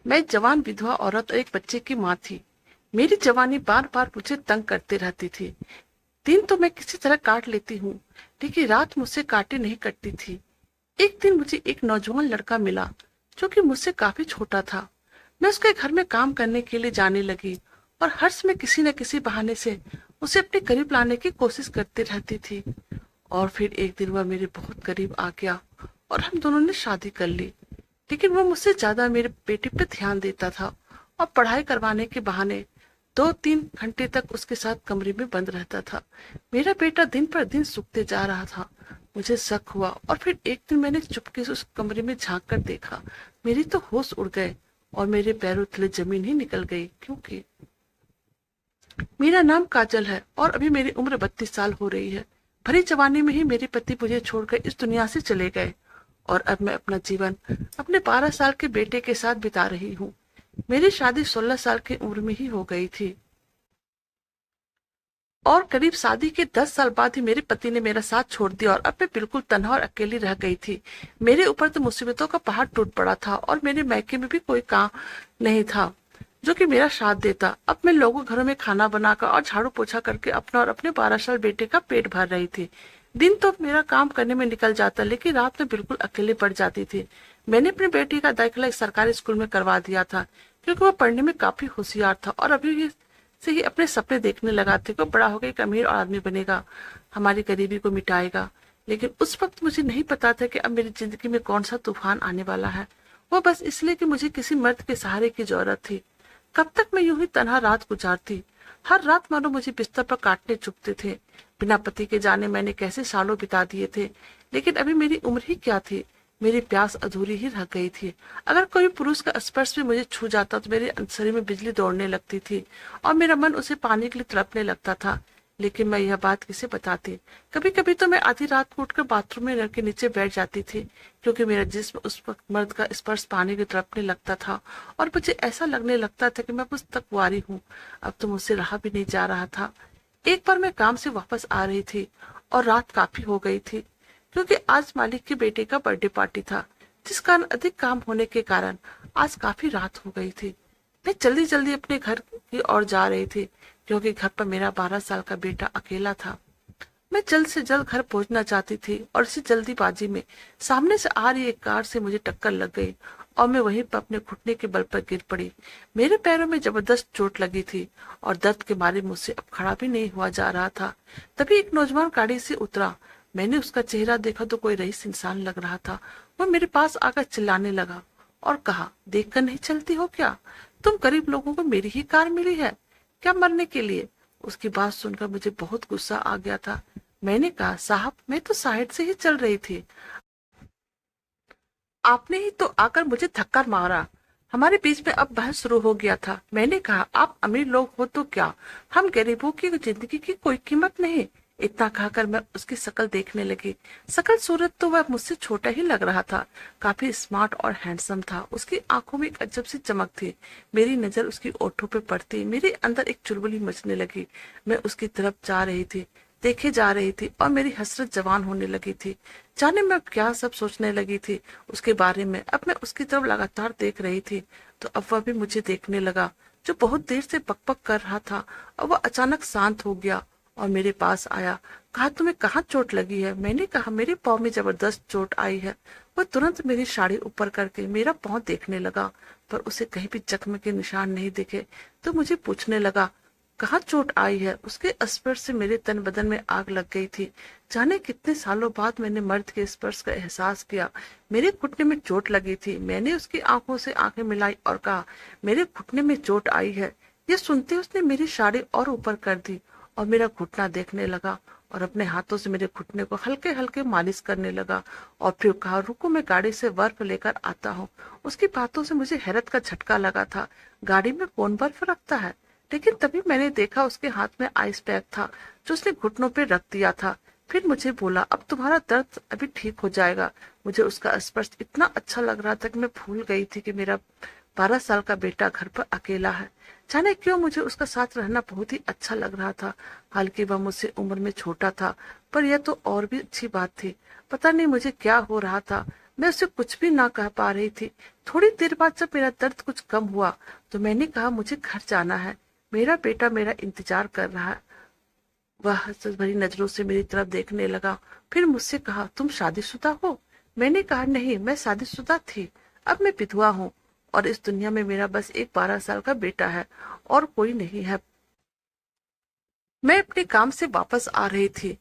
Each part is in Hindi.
मैं जवान विधवा औरत और एक बच्चे की माँ थी। मेरी जवानी बार बार मुझे तंग करते रहती थी। दिन तो मैं किसी तरह काट लेती हूँ, लेकिन रात मुझसे काटे नहीं कटती थी। एक दिन मुझे एक नौजवान लड़का मिला, जो कि मुझसे काफी छोटा था। मैं उसके घर में काम करने के लिए जाने लगी और हर समय किसी न किसी बहाने से उसे अपने करीब लाने की कोशिश करती रहती थी। और फिर एक दिन वह मेरे बहुत करीब आ गया और हम दोनों ने शादी कर ली। लेकिन वो मुझसे ज्यादा मेरे बेटे पे ध्यान देता था और पढ़ाई करवाने के बहाने 2-3 घंटे तक उसके साथ कमरे में बंद रहता था। मेरा बेटा दिन पर दिन सूखते जा रहा था। मुझे शक हुआ और फिर एक दिन मैंने चुपके से उस कमरे में झांक कर देखा। मेरी तो होश उड़ गए और मेरे पैरों तले जमीन ही निकल गई, क्योंकि मेरा नाम काजल है और अभी मेरी उम्र 32 साल हो रही है। भरी जवानी में ही मेरे पति मुझे छोड़कर इस दुनिया से चले गए और अब मैं अपना जीवन अपने 12 साल के बेटे के साथ बिता रही हूँ। मेरी शादी 16 साल की उम्र में ही हो गई थी और करीब शादी के 10 साल बाद ही मेरे पति ने मेरा साथ छोड़ दिया और अब मैं बिल्कुल तन्हा और अकेली रह गई थी। मेरे ऊपर तो मुसीबतों का पहाड़ टूट पड़ा था और मेरे मायके में भी कोई काम नहीं था जो कि मेरा साथ देता। अब मैं लोगों घरों में खाना बनाकर और झाड़ू पोछा करके अपना और अपने 12 साल बेटे का पेट भर रही थी। दिन तो मेरा काम करने में निकल जाता, लेकिन रात में बिल्कुल अकेले पड़ जाती थी। मैंने अपनी बेटी का दाखिला एक सरकारी स्कूल में करवा दिया था, क्योंकि वह पढ़ने में काफी होशियार था और अभी से ही अपने सपने देखने लगा थे कि बड़ा होकर एक अमीर और आदमी बनेगा, हमारी गरीबी को मिटाएगा। लेकिन उस वक्त मुझे नहीं पता था कि अब मेरी जिंदगी में कौन सा तूफान आने वाला है, वो बस इसलिए कि मुझे किसी मर्द के सहारे की जरूरत थी। कब तक मैं यूं ही तनहा रात गुजारती। हर रात मानो मुझे बिस्तर पर काटने चुभते थे। बिना पति के जाने मैंने कैसे सालों बिता दिए थे, लेकिन अभी मेरी उम्र ही क्या थी। मेरी प्यास अधूरी ही रह गई थी। अगर कोई पुरुष का स्पर्श भी मुझे छू जाता तो मेरे शरीर में बिजली दौड़ने लगती थी और मेरा मन उसे पाने के लिए तड़पने लगता था। लेकिन मैं यह बात किसे बताती। कभी कभी तो मैं आधी रात को उठकर बाथरूम में नल के नीचे बैठ जाती थी, क्योंकि मेरा जिस्म उस वक्त मर्द का स्पर्श पाने के तड़पने लगता था और मुझे ऐसा लगने लगता था कि मैं कुछ तक कुंवारी हूँ। अब तो मुझसे रहा भी नहीं जा रहा था। एक बार मैं काम से वापस आ रही थी और रात काफी हो गई थी, क्योंकि आज मालिक के बेटे का बर्थडे पार्टी था, जिस कारण अधिक काम होने के कारण आज काफी रात हो गई थी। मैं जल्दी जल्दी अपने घर की ओर जा रही थी, क्योंकि घर पर मेरा 12 साल का बेटा अकेला था। मैं जल्द से जल्द घर पहुंचना चाहती थी और इसी जल्दीबाजी में सामने से आ रही एक कार से मुझे टक्कर लग गई और मैं वहीं पर अपने घुटने के बल पर गिर पड़ी। मेरे पैरों में जबरदस्त चोट लगी थी और दर्द के मारे मुझसे अब खड़ा भी नहीं हुआ जा रहा था। तभी एक नौजवान गाड़ी से उतरा। मैंने उसका चेहरा देखा तो कोई रईस इंसान लग रहा था। वो मेरे पास आकर चिल्लाने लगा और कहा, देखकर नहीं चलती हो क्या? तुम गरीब लोगों को मेरी ही कार मिली है क्या मरने के लिए? उसकी बात सुनकर मुझे बहुत गुस्सा आ गया था। मैंने कहा, साहब मैं तो साइड से ही चल रही थी, आपने ही तो आकर मुझे धक्का मारा। हमारे बीच में अब बहस शुरू हो गया था। मैंने कहा, आप अमीर लोग हो तो क्या, हम गरीबों की जिंदगी की कोई कीमत नहीं। इतना कहकर मैं उसकी शक्ल देखने लगी। शक्ल सूरत तो वह मुझसे छोटा ही लग रहा था। काफी स्मार्ट और हैंडसम था। उसकी आंखों में एक अजब सी चमक थी। मेरी नजर उसकी ओठों पे पड़ती मेरे अंदर एक चुलबुली मचने लगी। मैं उसकी तरफ जा रही थी, देखे जा रही थी और मेरी हसरत जवान होने लगी थी। जाने मैं अब क्या सब सोचने लगी थी उसके बारे में। अब मैं उसकी तरफ लगातार देख रही थी तो अब वह भी मुझे देखने लगा। जो बहुत देर से बकबक कर रहा था और वह अचानक शांत हो गया और मेरे पास आया। कहा, तुम्हें कहाँ चोट लगी है? मैंने कहा, मेरे पाँव में जबरदस्त चोट आई है। वह तुरंत मेरी साड़ी ऊपर करके मेरा पाँव देखने लगा, पर उसे कहीं भी जख्म के निशान नहीं दिखे। तो मुझे पूछने लगा, कहाँ चोट आई है? उसके स्पर्श से मेरे तन बदन में आग लग गई थी। जाने कितने सालों बाद मैंने मर्द के स्पर्श का एहसास किया। मेरे घुटने में चोट लगी थी। मैंने उसकी आंखों से आंखें मिलाई और कहा, मेरे घुटने में चोट आई है। ये सुनते उसने मेरी साड़ी और ऊपर कर दी और मेरा घुटना देखने लगा और अपने हाथों से मेरे घुटने को हल्के हल्के मालिश करने लगा और फिर कहा, रुको मैं गाड़ी से बर्फ लेकर आता हूँ। उसकी बातों से मुझे हैरत का झटका लगा था। गाड़ी में कौन बर्फ रखता है? लेकिन तभी मैंने देखा उसके हाथ में आइस पैक था, जो उसने घुटनों पे रख दिया था। फिर मुझे बोला, अब तुम्हारा दर्द अभी ठीक हो जाएगा। मुझे उसका स्पर्श इतना अच्छा लग रहा था कि मैं भूल गई थी कि मेरा 12 साल का बेटा घर पर अकेला है। जाने क्यों मुझे उसका साथ रहना बहुत ही अच्छा लग रहा था। हालांकि वह मुझसे उम्र में छोटा था, पर यह तो और भी अच्छी बात थी। पता नहीं मुझे क्या हो रहा था। मैं उसे कुछ भी ना कह पा रही थी। थोड़ी देर बाद जब मेरा दर्द कुछ कम हुआ तो मैंने कहा, मुझे घर जाना है, मेरा बेटा मेरा इंतजार कर रहा है। वह हंस भरी नजरों से मेरी तरफ देखने लगा। फिर मुझसे कहा, तुम शादीशुदा हो? मैंने कहा, नहीं, मैं शादीशुदा थी, अब मैं विधवा हूँ और इस दुनिया में मेरा बस एक 12 साल का बेटा है और कोई नहीं है। मैं अपने काम से वापस आ रही थी।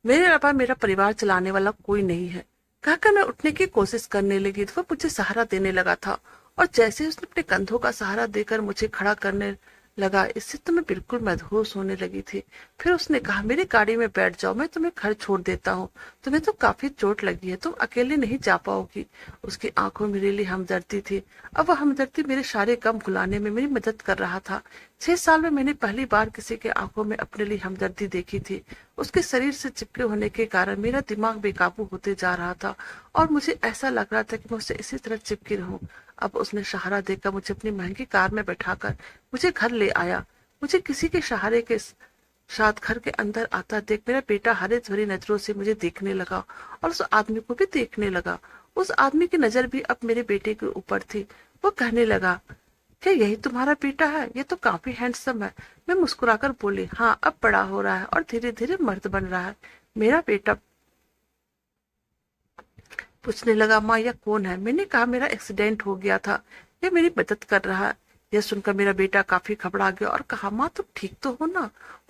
मेरे अलावा मेरा परिवार चलाने वाला कोई नहीं है। कहकर मैं उठने की कोशिश करने लगी तो वह मुझे सहारा देने लगा था, और जैसे उसने अपने कंधों का सहारा देकर मुझे खड़ा करने लगा, इससे तो मैं बिल्कुल मदहोश होने लगी थी। फिर उसने कहा, मेरी गाड़ी में बैठ जाओ, मैं तुम्हें घर छोड़ देता हूँ, तुम्हें तो काफी चोट लगी है, तुम अकेले नहीं जा पाओगी। उसकी आंखों में मेरे लिए हमदर्दी थी। अब वह हमदर्दी मेरे सारे गम भुलाने में मेरी मदद कर रहा था। 6 साल में मैंने पहली बार किसी के आंखों में अपने लिए हमदर्दी देखी थी। उसके शरीर से चिपके होने के कारण मेरा दिमाग बेकाबू होते जा रहा था और मुझे ऐसा लग रहा था कि मैं उससे इसी तरह चिपकी रहूं। अब उसने सहारा देकर मुझे अपनी महंगी कार में बैठाकर मुझे घर ले आया। मुझे किसी के सहारे के साथ घर के अंदर आता देख मेरा बेटा हरित भरी नजरों से मुझे देखने लगा और उस आदमी को भी देखने लगा। उस आदमी की नजर भी अब मेरे बेटे के ऊपर थी। वो कहने लगा, क्या यही तुम्हारा बेटा है? ये तो काफी हैंडसम है। मैं मुस्कुराकर बोली, हाँ, अब बड़ा हो रहा है और धीरे धीरे मर्द बन रहा है। मेरा बेटा पूछने लगा, माँ यह कौन है? मैंने कहा, मेरा एक्सीडेंट हो गया था, ये मेरी मदद कर रहा है। यह सुनकर मेरा बेटा काफी घबरा गया और कहा, माँ तुम ठीक तो हो ना?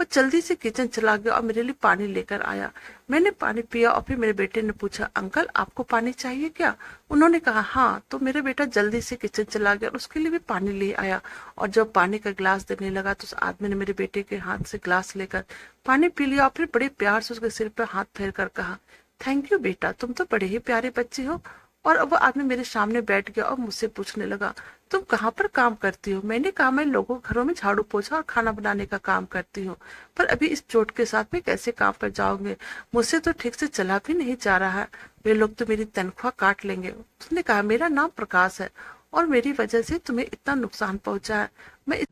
वह जल्दी से किचन चला गया और मेरे लिए पानी लेकर आया। मैंने पानी पिया और फिर मेरे बेटे ने पूछा, अंकल आपको पानी चाहिए क्या? उन्होंने कहा, हाँ। तो मेरा बेटा जल्दी से किचन चला गया और उसके लिए भी पानी ले आया, और जब पानी का गिलास देने लगा तो उस आदमी ने मेरे बेटे के हाथ से गिलास लेकर पानी पी लिया और फिर बड़े प्यार से उसके सिर पर हाथ फेर कर कहा, थैंक यू बेटा, तुम तो बड़े ही प्यारे बच्चे हो। और अब वो आदमी मेरे सामने बैठ गया और मुझसे पूछने लगा, तुम कहाँ पर काम करती हो? मैंने कहा, मैं लोगों घरों में झाड़ू पोछा और खाना बनाने का काम करती हूँ, पर अभी इस चोट के साथ मैं कैसे काम पर जाऊंगे? मुझसे तो ठीक से चला भी नहीं जा रहा है, वे लोग तो मेरी तनख्वाह काट लेंगे। उसने कहा, मेरा नाम प्रकाश है और मेरी वजह से तुम्हें इतना नुकसान पहुंचा है।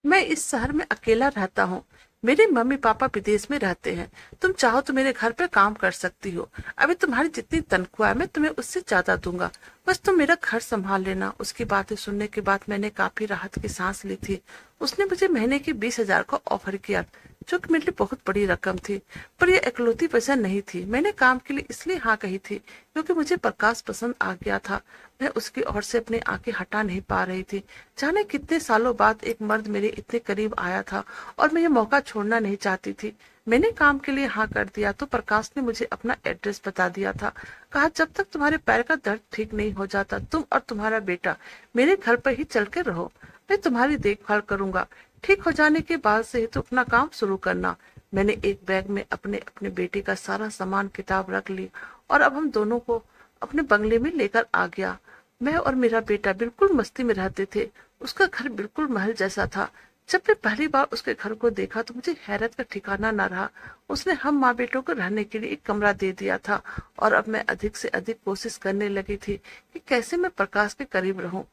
मैं इस शहर में अकेला रहता हूँ। मेरे मम्मी पापा विदेश में रहते हैं। तुम चाहो तो मेरे घर पे काम कर सकती हो। अभी तुम्हारी जितनी तनख्वाह है मैं तुम्हें उससे ज्यादा दूंगा, बस तुम मेरा घर संभाल लेना। उसकी बातें सुनने के बाद मैंने काफी राहत की सांस ली थी। उसने मुझे महीने की 20,000 का ऑफर किया, जो कि मेरे लिए बहुत बड़ी रकम थी, पर यह इकलौती वजह नहीं थी। मैंने काम के लिए इसलिए हाँ कही थी क्योंकि मुझे प्रकाश पसंद आ गया था। मैं उसकी ओर से अपनी आंखें हटा नहीं पा रही थी। जाने कितने सालों बाद एक मर्द मेरे इतने करीब आया था और मैं ये मौका छोड़ना नहीं चाहती थी। मैंने काम के लिए हाँ कर दिया तो प्रकाश ने मुझे अपना एड्रेस बता दिया था। कहा, जब तक तुम्हारे पैर का दर्द ठीक नहीं हो जाता तुम और तुम्हारा बेटा मेरे घर पर ही चल के रहो, मैं तुम्हारी देखभाल करूंगा। ठीक हो जाने के बाद से ही तो अपना काम शुरू करना। मैंने एक बैग में अपने अपने बेटे का सारा सामान किताब रख ली और अब हम दोनों को अपने बंगले में लेकर आ गया। मैं और मेरा बेटा बिल्कुल मस्ती में रहते थे। उसका घर बिल्कुल महल जैसा था। जब मैं पहली बार उसके घर को देखा तो मुझे हैरत का ठिकाना न रहा। उसने हम माँ बेटों को रहने के लिए एक कमरा दे दिया था और अब मैं अधिक से अधिक कोशिश करने लगी थी कि कैसे मैं प्रकाश के करीब रहूं।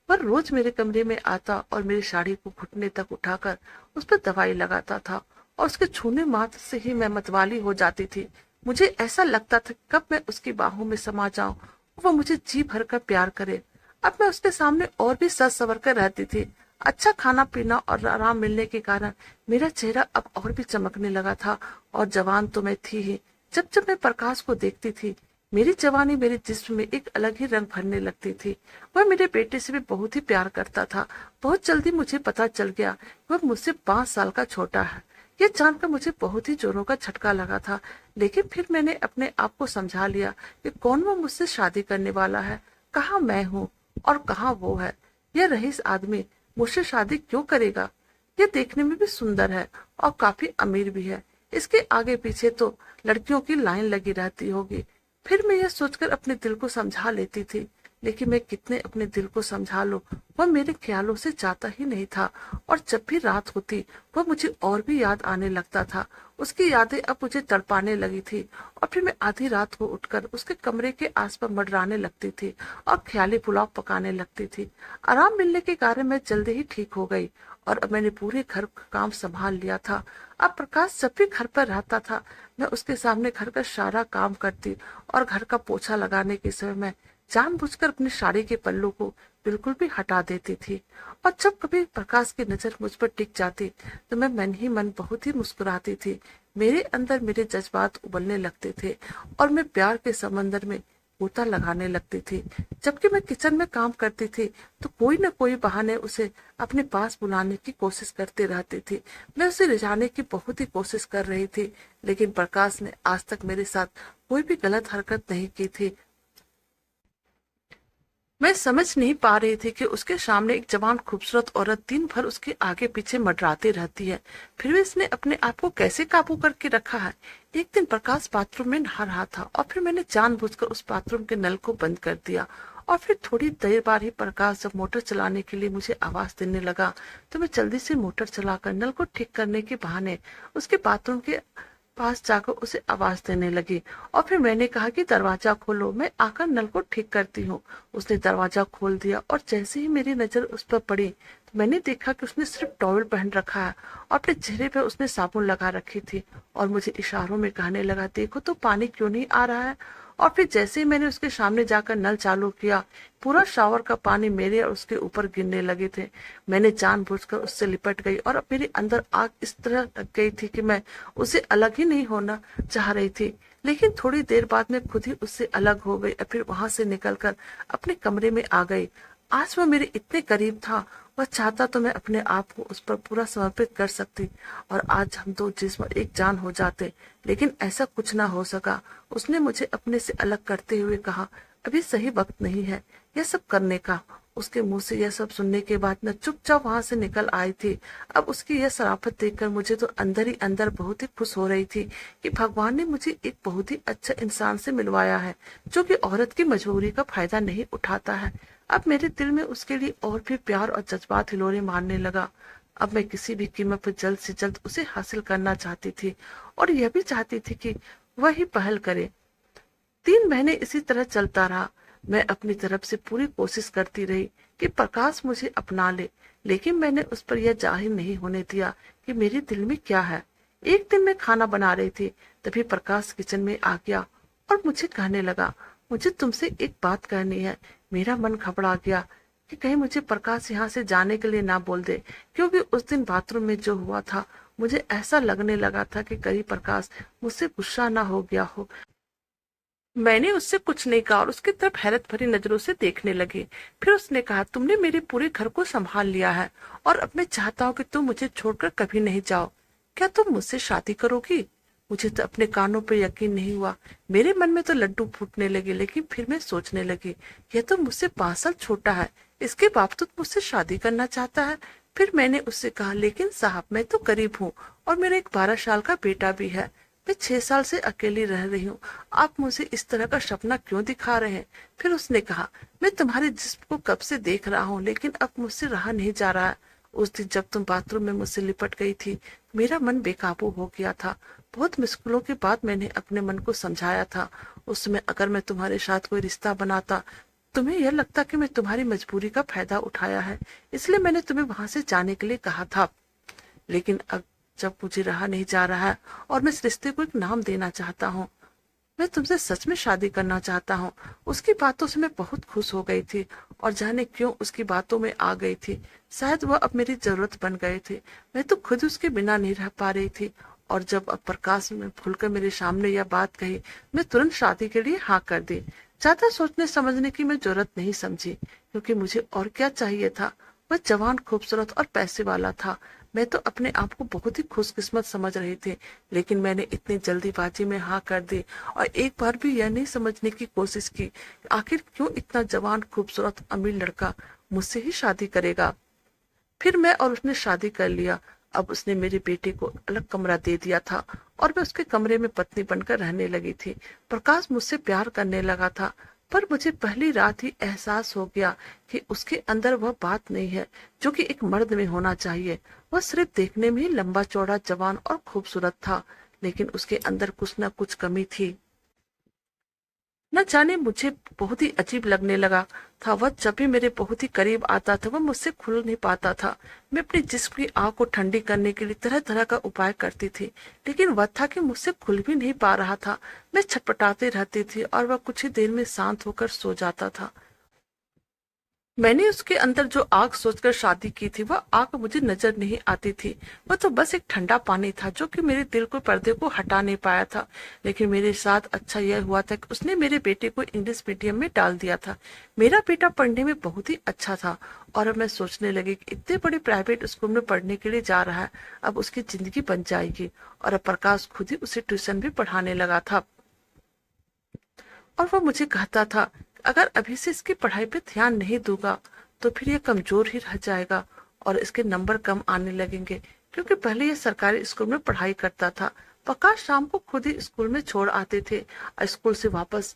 वह रोज मेरे कमरे में आता और मेरी साड़ी को घुटने तक उठाकर उस पर दवाई लगाता था और उसके छूने मात्र से ही मैं मतवाली हो जाती थी। मुझे ऐसा लगता था कि कब मैं उसकी बाहों में समा जाऊं, वो मुझे जी भर कर प्यार करे। अब मैं उसके सामने और भी सज संवर कर रहती थी। अच्छा खाना पीना और आराम मिलने के कारण मेरा चेहरा अब और भी चमकने लगा था और जवान तो मैं थी ही। जब जब मैं प्रकाश को देखती थी मेरी जवानी मेरे जिस्म में एक अलग ही रंग भरने लगती थी। वह मेरे बेटे से भी बहुत ही प्यार करता था। बहुत जल्दी मुझे पता चल गया वह मुझसे 5 साल का छोटा है। यह जानकर मुझे बहुत ही जोरों का झटका लगा था, लेकिन फिर मैंने अपने आप को समझा लिया कि कौन वो मुझसे शादी करने वाला है, कहाँ मैं हूँ और कहाँ वो है। यह रईस आदमी मुझसे शादी क्यों करेगा? यह देखने में भी सुंदर है और काफी अमीर भी है। इसके आगे पीछे तो लड़कियों की लाइन लगी रहती होगी। फिर मैं यह सोचकर अपने दिल को समझा लेती थी, लेकिन मैं कितने अपने दिल को समझा लूं, वह मेरे ख्यालों से जाता ही नहीं था। और जब भी रात होती वह मुझे और भी याद आने लगता था। उसकी यादें अब मुझे तड़पाने लगी थी और फिर मैं आधी रात को उठकर उसके कमरे के आसपास मंडराने लगती थी और ख्याली पुलाव पकाने लगती थी। आराम मिलने के कारण मैं जल्दी ही ठीक हो गई और अब मैंने पूरे घर का काम संभाल लिया था। अब प्रकाश जब भी घर पर रहता था, मैं उसके सामने घर का सारा काम करती और घर का पोछा लगाने के समय मैं जानबूझकर अपनी साड़ी के पल्लू को बिल्कुल भी हटा देती थी। और जब कभी प्रकाश की नजर मुझ पर टिक जाती तो मैं मन ही मन बहुत ही मुस्कुराती थी। मेरे अंदर मेरे जज्बात उबलने लगते थे और मैं प्यार के समंदर में गोता लगाने लगती थी। जबकि मैं किचन में काम करती थी तो कोई न कोई बहाने उसे अपने पास बुलाने की कोशिश करती रहती थी। मैं उसे रिझाने की बहुत ही कोशिश कर रही थी, लेकिन प्रकाश ने आज तक मेरे साथ कोई भी गलत हरकत नहीं की थी। मैं समझ नहीं पा रही थी कि उसके सामने एक जवान खूबसूरत औरत दिन भर उसके आगे पीछे मंडराती रहती है, फिर भी इसने अपने आप को कैसे काबू करके रखा है। एक दिन प्रकाश बाथरूम में नहा रहा था और फिर मैंने जानबूझकर उस बाथरूम के नल को बंद कर दिया। और फिर थोड़ी देर बाद ही प्रकाश जब मोटर चलाने के लिए मुझे आवाज देने लगा तो मैं जल्दी से मोटर चलाकर नल को ठीक करने के बहाने उसके बाथरूम के पास जाकर उसे आवाज देने लगी। और फिर मैंने कहा कि दरवाजा खोलो, मैं आकर नल को ठीक करती हूँ। उसने दरवाजा खोल दिया और जैसे ही मेरी नजर उस पर पड़ी तो मैंने देखा कि उसने सिर्फ टॉवल पहन रखा है और अपने चेहरे पर उसने साबुन लगा रखी थी और मुझे इशारों में कहने लगा, देखो तो पानी क्यों नहीं आ रहा है। और फिर जैसे ही मैंने उसके सामने जाकर नल चालू किया, पूरा शावर का पानी मेरे और उसके ऊपर गिरने लगे थे। मैंने जानबूझकर उससे लिपट गई और अब मेरे अंदर आग इस तरह लग गई थी कि मैं उससे अलग ही नहीं होना चाह रही थी। लेकिन थोड़ी देर बाद मैं खुद ही उससे अलग हो गई और फिर वहां से निकलकर अपने कमरे में आ गई। आज वो मेरे इतने करीब था, वह चाहता तो मैं अपने आप को उस पर पूरा समर्पित कर सकती और आज हम दो जिस्म एक जान हो जाते, लेकिन ऐसा कुछ ना हो सका। उसने मुझे अपने से अलग करते हुए कहा, अभी सही वक्त नहीं है यह सब करने का। उसके मुंह से यह सब सुनने के बाद मैं चुपचाप वहां से निकल आई थी। अब उसकी यह शराफत देखकर मुझे तो अंदर ही अंदर बहुत ही खुश हो रही थी कि भगवान ने मुझे एक बहुत ही अच्छा इंसान से मिलवाया है जो कि औरत की मजबूरी का फायदा नहीं उठाता है। अब मेरे दिल में उसके लिए और भी प्यार और जज्बात हिलोरे मारने लगा। अब मैं किसी भी कीमत पर जल्द से जल्द उसे हासिल करना चाहती थी और यह भी चाहती थी कि वह ही पहल करे। 3 महीने इसी तरह चलता रहा। मैं अपनी तरफ से पूरी कोशिश करती रही कि प्रकाश मुझे अपना ले, लेकिन मैंने उस पर यह जाहिर नहीं होने दिया कि मेरे दिल में क्या है। एक दिन मैं खाना बना रही थी, तभी प्रकाश किचन में आ गया और मुझे कहने लगा, मुझे तुमसे एक बात कहनी है। मेरा मन घबरा गया कि कहीं मुझे प्रकाश यहाँ से जाने के लिए ना बोल दे, क्योंकि उस दिन बाथरूम में जो हुआ था मुझे ऐसा लगने लगा था कि कहीं प्रकाश मुझसे गुस्सा ना हो गया हो। मैंने उससे कुछ नहीं कहा और उसकी तरफ हैरत भरी नजरों से देखने लगी। फिर उसने कहा, तुमने मेरे पूरे घर को संभाल लिया है और अब मैं चाहता हूँ कि तुम मुझे छोड़कर कभी नहीं जाओ। क्या तुम मुझसे शादी करोगी? मुझे तो अपने कानों पर यकीन नहीं हुआ। मेरे मन में तो लड्डू फूटने लगे, लेकिन फिर मैं सोचने लगी, यह तो मुझसे 5 साल छोटा है, इसके बावजूद मुझसे शादी करना चाहता है। फिर मैंने उससे कहा, लेकिन साहब मैं तो गरीब हूँ और मेरा एक 12 साल का बेटा भी है। मैं 6 साल से अकेली रह रही हूँ, आप मुझे इस तरह का सपना क्यों दिखा रहे हैं? फिर उसने कहा, मैं तुम्हारे जिस्म को कब से देख रहा हूँ, लेकिन अब मुझसे रहा नहीं जा रहा है। उस दिन जब तुम बाथरूम में मुझसे लिपट गई थी, मेरा मन बेकाबू हो गया था। बहुत मुश्किलों के बाद मैंने अपने मन को समझाया था। उस समय अगर मैं तुम्हारे साथ कोई रिश्ता बनाता, तुम्हें यह लगता कि मैं तुम्हारी मजबूरी का फायदा उठाया है, इसलिए मैंने तुम्हें वहां से जाने के लिए कहा था। लेकिन अब जब मुझे रहा नहीं जा रहा है और मैं इस रिश्ते को एक नाम देना चाहता हूँ, मैं तुमसे सच में शादी करना चाहता हूँ। उसकी बातों से मैं बहुत खुश हो गई थी और जाने क्यों उसकी बातों में आ गई थी। शायद वह अब मेरी जरूरत बन गए थे। मैं तो खुद उसके बिना नहीं रह पा रही थी। और जब अब प्रकाश में खुलकर मेरे सामने यह बात कही, मैं तुरंत शादी के लिए हाँ कर दी। ज्यादा सोचने समझने की मैं जरूरत नहीं समझी, क्योंकि मुझे और क्या चाहिए था। वह जवान, खूबसूरत और पैसे वाला था। मैं तो अपने आप को बहुत ही खुशकिस्मत समझ रही थी, लेकिन मैंने इतनी जल्दीबाजी में हाँ कर दी और एक बार भी यह नहीं समझने की कोशिश की आखिर क्यों इतना जवान, खूबसूरत, अमीर लड़का मुझसे ही शादी करेगा। फिर मैं और उसने शादी कर लिया। अब उसने मेरे बेटे को अलग कमरा दे दिया था और मैं उसके कमरे में पत्नी बनकर रहने लगी थी। प्रकाश मुझसे प्यार करने लगा था, पर मुझे पहली रात ही एहसास हो गया कि उसके अंदर वह बात नहीं है जो कि एक मर्द में होना चाहिए। वह सिर्फ देखने में ही लंबा चौड़ा, जवान और खूबसूरत था, लेकिन उसके अंदर कुछ न कुछ कमी थी। न जाने मुझे बहुत ही अजीब लगने लगा था। वह जब भी मेरे बहुत ही करीब आता था वह मुझसे खुल नहीं पाता था। मैं अपने जिस्म की आग को ठंडी करने के लिए तरह तरह का उपाय करती थी, लेकिन वह था कि मुझसे खुल भी नहीं पा रहा था। मैं छटपटाती रहती थी और वह कुछ ही देर में शांत होकर सो जाता था। मैंने उसके अंदर जो आग सोचकर शादी की थी वह आग मुझे नजर नहीं आती थी। वह तो बस एक ठंडा पानी था जो कि मेरे दिल को पर्दे को हटा नहीं पाया था। लेकिन मेरे साथ अच्छा यह हुआ था कि उसने मेरे बेटे को इंग्लिश मीडियम में डाल दिया था। मेरा बेटा पढ़ने में बहुत ही अच्छा था और अब मैं सोचने लगी कि इतने बड़े प्राइवेट स्कूल में पढ़ने के लिए जा रहा है, अब उसकी जिंदगी बन जाएगी। और अब प्रकाश खुद ही उसे ट्यूशन भी पढ़ाने लगा था और वह मुझे कहता था अगर अभी से इसकी पढ़ाई पे ध्यान नहीं दूंगा तो फिर ये कमजोर ही रह जाएगा और इसके नंबर कम आने लगेंगे, क्योंकि पहले ये सरकारी स्कूल में पढ़ाई करता था। प्रकाश शाम को खुद ही स्कूल में छोड़ आते थे और स्कूल से वापस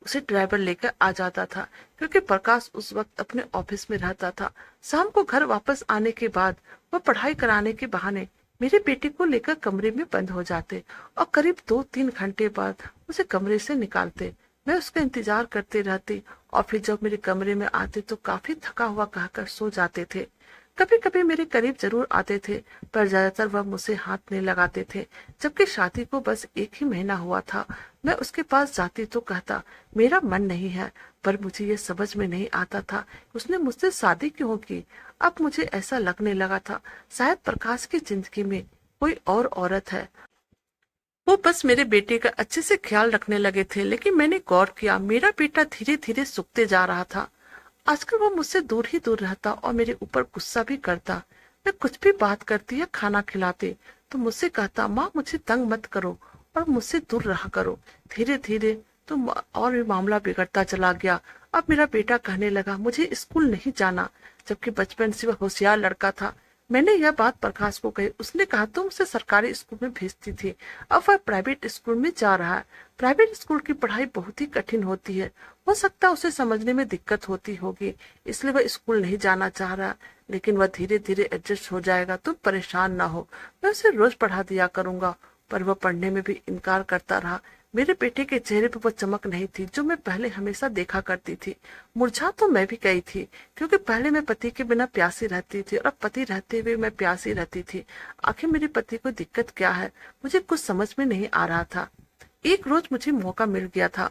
उसे ड्राइवर लेकर आ जाता था, क्योंकि प्रकाश उस वक्त अपने ऑफिस में रहता था। शाम को घर वापस आने के बाद वह पढ़ाई कराने के बहाने मेरे बेटे को लेकर कमरे में बंद हो जाते और करीब 2-3 घंटे बाद उसे कमरे से निकालते। मैं उसका इंतजार करते रहती और फिर जब मेरे कमरे में आते तो काफी थका हुआ कहकर सो जाते थे। कभी कभी मेरे करीब जरूर आते थे, पर ज्यादातर वह मुझसे हाथ नहीं लगाते थे। जबकि शादी को बस 1 ही महीना हुआ था। मैं उसके पास जाती तो कहता मेरा मन नहीं है, पर मुझे ये समझ में नहीं आता था उसने मुझसे शादी क्यों की। अब मुझे ऐसा लगने लगा था शायद प्रकाश की जिंदगी में कोई और औरत है। वो बस मेरे बेटे का अच्छे से ख्याल रखने लगे थे। लेकिन मैंने गौर किया मेरा बेटा धीरे धीरे सूखते जा रहा था। आजकल वो मुझसे दूर ही दूर रहता और मेरे ऊपर गुस्सा भी करता। मैं कुछ भी बात करती या खाना खिलाते तो मुझसे कहता माँ मुझे तंग मत करो और मुझसे दूर रहा करो। धीरे धीरे तो और भी मामला बिगड़ता चला गया। अब मेरा बेटा कहने लगा मुझे स्कूल नहीं जाना, जबकि बचपन से वह होशियार लड़का था। मैंने यह बात प्रकाश को कही। उसने कहा तुम उसे सरकारी स्कूल में भेजती थी, अब वह प्राइवेट स्कूल में जा रहा है। प्राइवेट स्कूल की पढ़ाई बहुत ही कठिन होती है, हो सकता है उसे समझने में दिक्कत होती होगी, इसलिए वह स्कूल नहीं जाना चाह रहा। लेकिन वह धीरे धीरे एडजस्ट हो जाएगा, तुम परेशान ना हो, मैं उसे रोज पढ़ा दिया करूंगा। पर वह पढ़ने में भी इनकार करता रहा। मेरे बेटे के चेहरे पर वो चमक नहीं थी जो मैं पहले हमेशा देखा करती थी। मुरझा तो मैं भी गई थी, क्योंकि पहले मैं पति के बिना प्यासी रहती थी और अब पति रहते हुए मैं प्यासी रहती थी। आखिर मेरे पति को दिक्कत क्या है, मुझे कुछ समझ में नहीं आ रहा था। एक रोज मुझे मौका मिल गया था।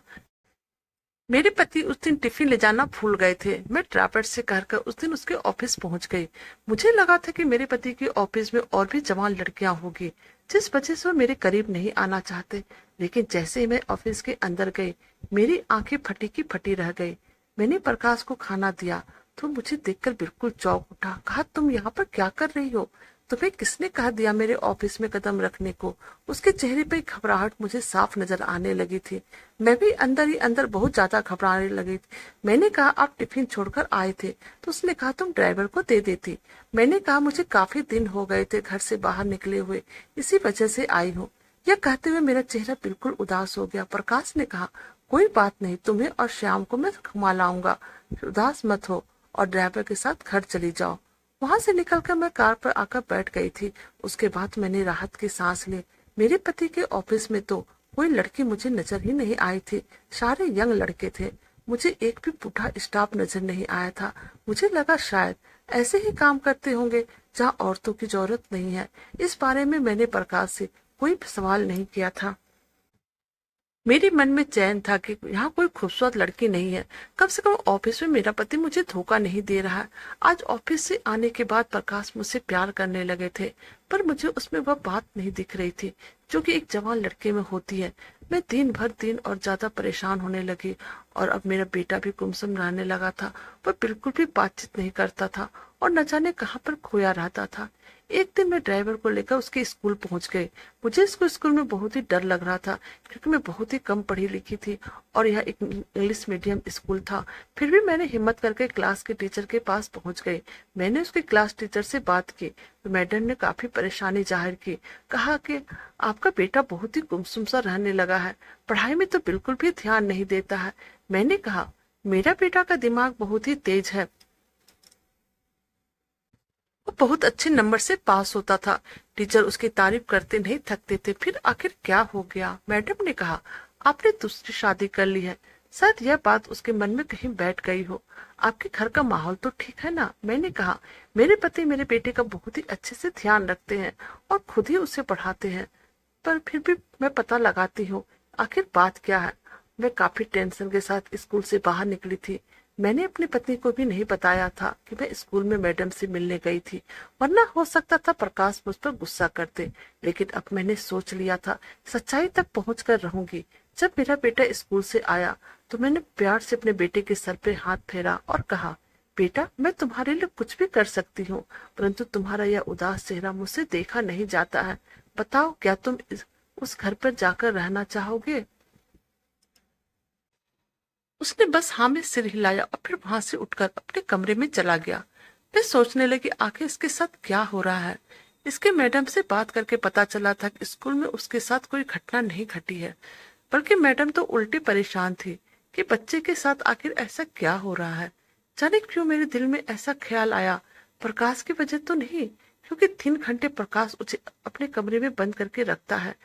मेरे पति उस दिन टिफिन ले जाना भूल गए थे। मैं ड्राइवर से कहकर उस दिन उसके ऑफिस पहुंच गई। मुझे लगा था कि मेरे पति के ऑफिस में और भी जवान लड़कियां होगी, जिस वजह से वो मेरे करीब नहीं आना चाहते। लेकिन जैसे ही मैं ऑफिस के अंदर गई मेरी आंखें फटी की फटी रह गई। मैंने प्रकाश को खाना दिया तो मुझे देखकर बिल्कुल चौंक उठा। कहा तुम यहाँ पर क्या कर रही हो, तुम्हें किसने कहा दिया मेरे ऑफिस में कदम रखने को। उसके चेहरे पे घबराहट मुझे साफ नजर आने लगी थी। मैं भी अंदर ही अंदर बहुत ज्यादा घबराने लगी थी। मैंने कहा आप टिफिन छोड़कर आए थे, तो उसने कहा तुम ड्राइवर को दे देती। मैंने कहा मुझे काफी दिन हो गए थे घर से बाहर निकले हुए, इसी वजह से आई हूँ। यह कहते हुए मेरा चेहरा बिल्कुल उदास हो गया। प्रकाश ने कहा कोई बात नहीं, तुम्हें और श्याम को मैं घुमा लाऊंगा, उदास मत हो और ड्राइवर के साथ घर चली जाओ। वहां से निकलकर मैं कार पर आकर बैठ गई थी। उसके बाद मैंने राहत की सांस ली। मेरे पति के ऑफिस में तो कोई लड़की मुझे नजर ही नहीं आई थी, सारे यंग लड़के थे। मुझे एक भी बूढ़ा स्टाफ नजर नहीं आया था। मुझे लगा शायद ऐसे ही काम करते होंगे जहाँ औरतों की जरूरत नहीं है। इस बारे में मैंने प्रकाश से कोई सवाल नहीं किया था। मेरे मन में चैन था कि यहाँ कोई खूबसूरत लड़की नहीं है, कम से कम ऑफिस में मेरा पति मुझे धोखा नहीं दे रहा है। आज ऑफिस से आने के बाद प्रकाश मुझसे प्यार करने लगे थे, पर मुझे उसमें वह बात नहीं दिख रही थी जो कि एक जवान लड़के में होती है। मैं दिन भर दिन और ज्यादा परेशान होने लगी और अब मेरा बेटा भी गुमसुम रहने लगा था। वह बिल्कुल भी बातचीत नहीं करता था और न जाने कहाँ पर खोया रहता था। एक दिन मैं ड्राइवर को लेकर उसके स्कूल पहुंच गई। मुझे इसको स्कूल में बहुत ही डर लग रहा था, क्योंकि मैं बहुत ही कम पढ़ी लिखी थी और यह एक इंग्लिश मीडियम स्कूल था। फिर भी मैंने हिम्मत करके क्लास के टीचर के पास पहुंच गई। मैंने उसके क्लास टीचर से बात की तो मैडम ने काफी परेशानी जाहिर की। कहा कि आपका बेटा बहुत ही गुमसुम सा रहने लगा है, पढ़ाई में तो बिल्कुल भी ध्यान नहीं देता है। मैंने कहा मेरा बेटा का दिमाग बहुत ही तेज है, वो बहुत अच्छे नंबर से पास होता था। टीचर उसकी तारीफ करते नहीं थकते थे। फिर आखिर क्या हो गया? मैडम ने कहा आपने दूसरी शादी कर ली है, शायद यह बात उसके मन में कहीं बैठ गई हो। आपके घर का माहौल तो ठीक है ना? मैंने कहा। मेरे पति मेरे बेटे का बहुत ही अच्छे से ध्यान रखते हैं और खुद ही उसे पढ़ाते हैं, पर फिर भी मैं पता लगाती हूँ आखिर बात क्या है। मैं काफी टेंशन के साथ स्कूल से बाहर निकली थी। मैंने अपनी पत्नी को भी नहीं बताया था कि मैं स्कूल में मैडम से मिलने गई थी, वरना हो सकता था प्रकाश मुझ पर गुस्सा करते। लेकिन अब मैंने सोच लिया था सच्चाई तक पहुंच कर रहूंगी। जब मेरा बेटा स्कूल से आया तो मैंने प्यार से अपने बेटे के सर पे हाथ फेरा और कहा, बेटा, मैं तुम्हारे लिए कुछ भी कर सकती हूँ, परंतु तुम्हारा यह उदास चेहरा मुझसे देखा नहीं जाता है। बताओ, क्या तुम उस घर पर जाकर रहना चाहोगे? उसने बस हाँ में सिर हिलाया और फिर वहां से उठकर अपने कमरे में चला गया। मैं सोचने लगी आखिर इसके साथ क्या हो रहा है। इसके मैडम से बात करके पता चला था कि स्कूल में उसके साथ कोई घटना नहीं घटी है, बल्कि मैडम तो उल्टी परेशान थी कि बच्चे के साथ आखिर ऐसा क्या हो रहा है। जाने क्यों मेरे दिल में ऐसा ख्याल आया, प्रकाश की वजह तो नहीं, क्योंकि 3 घंटे प्रकाश उसे अपने कमरे में बंद करके रखता है।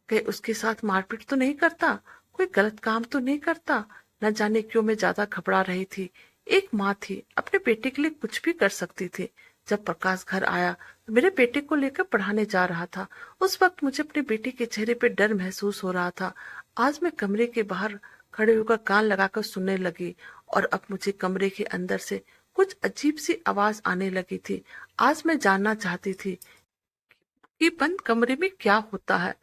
कहीं उसके साथ मारपीट तो नहीं करता, कोई गलत काम तो नहीं करता। न जाने क्यों मैं ज्यादा घबरा रही थी। एक माँ थी, अपने बेटे के लिए कुछ भी कर सकती थी। जब प्रकाश घर आया तो मेरे बेटे को लेकर पढ़ाने जा रहा था। उस वक्त मुझे अपने बेटे के चेहरे पे डर महसूस हो रहा था। आज मैं कमरे के बाहर खड़े होकर कान लगाकर सुनने लगी और अब मुझे कमरे के अंदर से कुछ अजीब सी आवाज आने लगी थी। आज मैं जानना चाहती थी कि बंद कमरे में क्या होता है।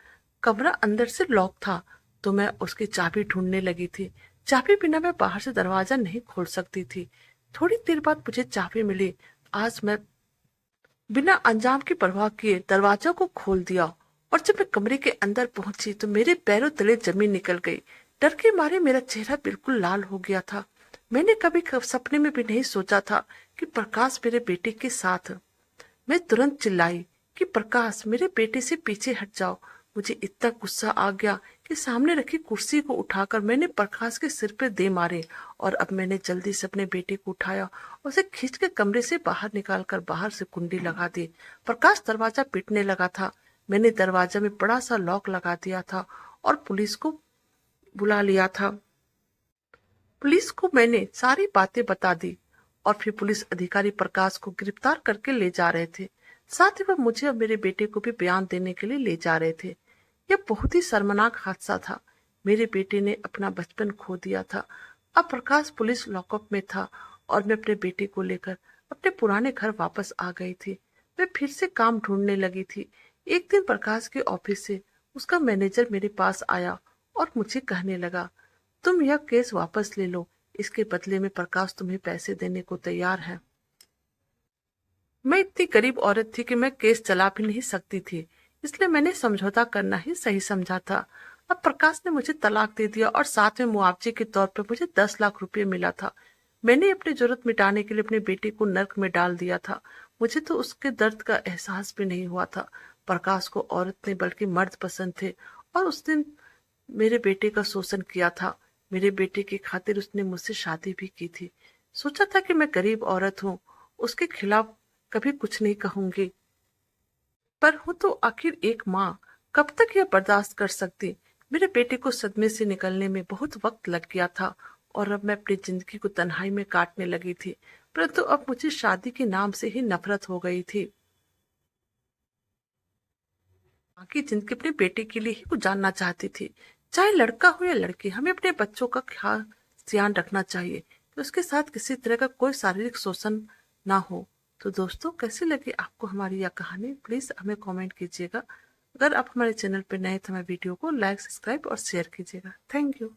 कमरा अंदर से लॉक था, तो मैं उसकी चाबी ढूंढने लगी थी। चाबी बिना मैं बाहर से दरवाजा नहीं खोल सकती थी। थोड़ी देर बाद मुझे चाबी मिली। आज मैं बिना अंजाम की परवाह किए दरवाजा को खोल दिया और जब मैं कमरे के अंदर पहुंची तो मेरे पैरों तले जमीन निकल गई। डर के मारे मेरा चेहरा बिल्कुल लाल हो गया था। मैंने कभी सपने में भी नहीं सोचा था कि प्रकाश मेरे बेटे के साथ। मैं तुरंत चिल्लाई कि प्रकाश, मेरे बेटे से पीछे हट जाओ। मुझे इतना गुस्सा आ गया कि सामने रखी कुर्सी को उठाकर मैंने प्रकाश के सिर पे दे मारे और अब मैंने जल्दी से अपने बेटे को उठाया और उसे खींच के कमरे से बाहर निकालकर बाहर से कुंडी लगा दी। प्रकाश दरवाजा पीटने लगा था। मैंने दरवाजा में बड़ा सा लॉक लगा दिया था और पुलिस को बुला लिया था। पुलिस को मैंने सारी बातें बता दी और फिर पुलिस अधिकारी प्रकाश को गिरफ्तार करके ले जा रहे थे। साथ ही वह मुझे और मेरे बेटे को भी बयान देने के लिए ले जा रहे थे। यह बहुत ही शर्मनाक हादसा था। मेरे बेटे ने अपना बचपन खो दिया था। अब प्रकाश पुलिस लॉकअप में था और मैं अपने बेटे को लेकर अपने पुराने घर वापस आ गई थी। मैं फिर से काम ढूंढने लगी थी। एक दिन प्रकाश के ऑफिस से उसका मैनेजर मेरे पास आया और मुझे कहने लगा, तुम यह केस वापस ले लो, इसके बदले में प्रकाश तुम्हें पैसे देने को तैयार है। मैं इतनी गरीब औरत थी कि मैं केस चला भी नहीं सकती थी, इसलिए मैंने समझौता करना ही सही समझा था। अब प्रकाश ने मुझे तलाक दे दिया और साथ में मुआवजे के तौर पर मुझे 10 लाख रुपए मिला था। मैंने अपनी जरूरत मिटाने के लिए अपने बेटे को नर्क में डाल दिया था। मुझे तो उसके दर्द का एहसास भी नहीं हुआ था। प्रकाश को औरत ने बल्कि मर्द पसंद थे और उसने मेरे बेटे का शोषण किया था। मेरे बेटे की खातिर उसने मुझसे शादी भी की थी। सोचा था कि मैं गरीब औरत हूँ, उसके खिलाफ कभी कुछ नहीं कहूंगी, पर हूं तो आखिर एक माँ, कब तक यह बर्दाश्त कर सकती। मेरे बेटे को सदमे से निकलने में बहुत वक्त लग गया था और अब मैं अपनी जिंदगी को तन्हाई में काटने लगी थी, परंतु अब मुझे शादी के नाम से ही नफरत हो गई थी। बाकी जिंदगी अपने बेटे के लिए ही गुजारना चाहती थी। चाहे लड़का हो या लड़की, हमें अपने बच्चों का ख्याल ध्यान रखना चाहिए कि उसके साथ किसी तरह का कोई शारीरिक शोषण ना हो। तो दोस्तों, कैसी लगी आपको हमारी यह कहानी? प्लीज हमें कमेंट कीजिएगा। अगर आप हमारे चैनल पर नए तो हमारे वीडियो को लाइक, सब्सक्राइब और शेयर कीजिएगा। Thank you.